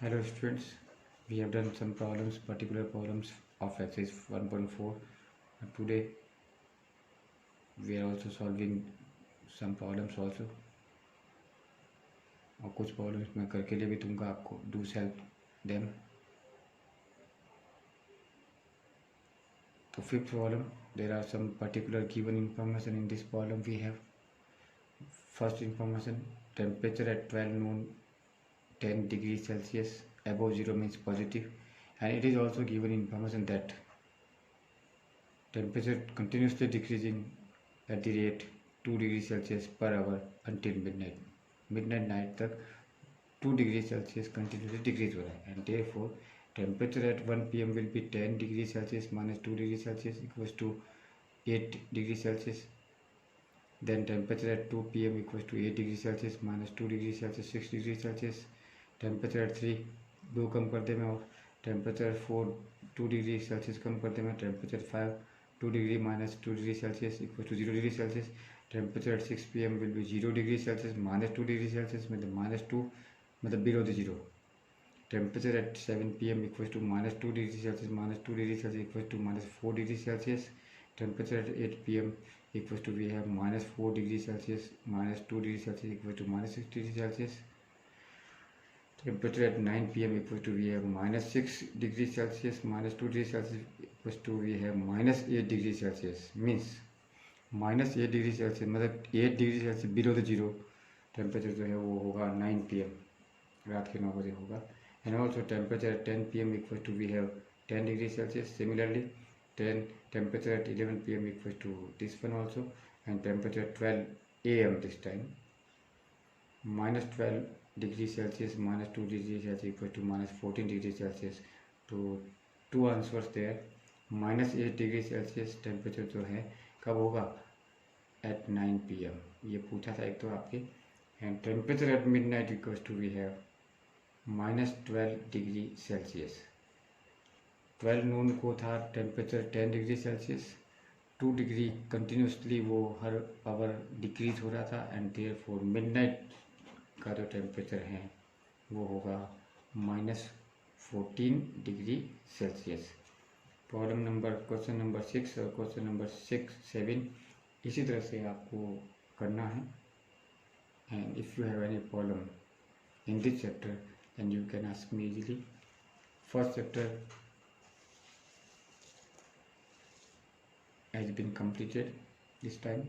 Hello students, we have done some problems, particular problems of exercise 1.4 and today we are also solving some problems also और कुछ problems मैं करके लिए भी दूंगा आपको. Do help them. So fifth problem, there are some particular given information in this problem. We have first information, temperature at 12 noon 10 degrees Celsius, above 0 means positive, and it is also given information that temperature continuously decreasing at the rate 2 degrees Celsius per hour until midnight. Midnight night तक 2 degrees Celsius continuously decrease हो रहा है, and therefore temperature at 1 p.m. will be 10 degrees Celsius minus 2 degrees Celsius equals to 8 degrees Celsius. Then temperature at 2 p.m. equals to 8 degrees Celsius minus 2 degrees Celsius 6 degrees Celsius. Temperature at 3 दो कम कर दे मैं, और temperature 4 2 degree Celsius कम कर दे मैं. Temperature 5 2 degree minus 2 degree Celsius equals to 0 degree Celsius. Temperature at 6 p.m. will be 0 degree Celsius minus 2 degree Celsius, मतलब -2 मतलब below the zero. Temperature at 7 p.m. equals to minus 2 degrees Celsius minus 2 degrees Celsius equals to minus 4 degrees Celsius. Temperature at 8 p.m. equals to we have minus 4 degrees Celsius minus 2 degrees Celsius equals to minus 6 degrees Celsius. Temperature at 9 p.m. equals to we have minus 6 degrees Celsius minus 2 degrees Celsius equals to we have minus 8 degrees Celsius. Means minus 8 degrees Celsius मतलब 8 degree Celsius below the zero temperature जो है वो होगा 9 p.m. रात के 9 बजे होगा. And also temperature at 10 p.m. equals to we have 10 degrees Celsius. Similarly, temperature at 11 p.m. equals to this one also, and temperature at 12 a.m. this time minus 12 degrees Celsius minus 2 degrees Celsius equals to minus 14 degrees Celsius. तो two answers there. minus 8 degrees Celsius temperature जो है कब होगा at 9 p.m. ये पूछा था एक तो आपके. and temperature at midnight equals to we have minus 12 degree Celsius. 12 नून को था temperature 10 degree Celsius, 2 degree continuously वो हर आवर डिक्रीज हो रहा था, एंड देयरफॉर मिडनाइट का जो टेम्परेचर है वो होगा -14 डिग्री सेल्सियस. क्वेश्चन नंबर 6 और क्वेश्चन नंबर 6-7 इसी तरह से आपको करना है. And if you have any problem in this chapter then you can ask me easily. First chapter has been completed this time.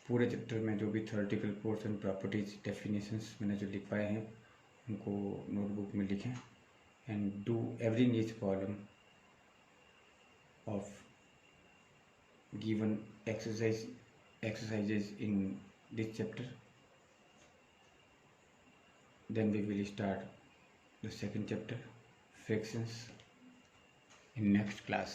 पूरे चैप्टर में जो भी थ्योरेटिकल पोर्शन प्रॉपर्टीज डेफिनेशंस मैंने जो लिखवाए हैं उनको नोटबुक में लिखें, एंड डू एवरी नीच problem of given exercises in this chapter. Then we will start the second chapter, fractions, in next class.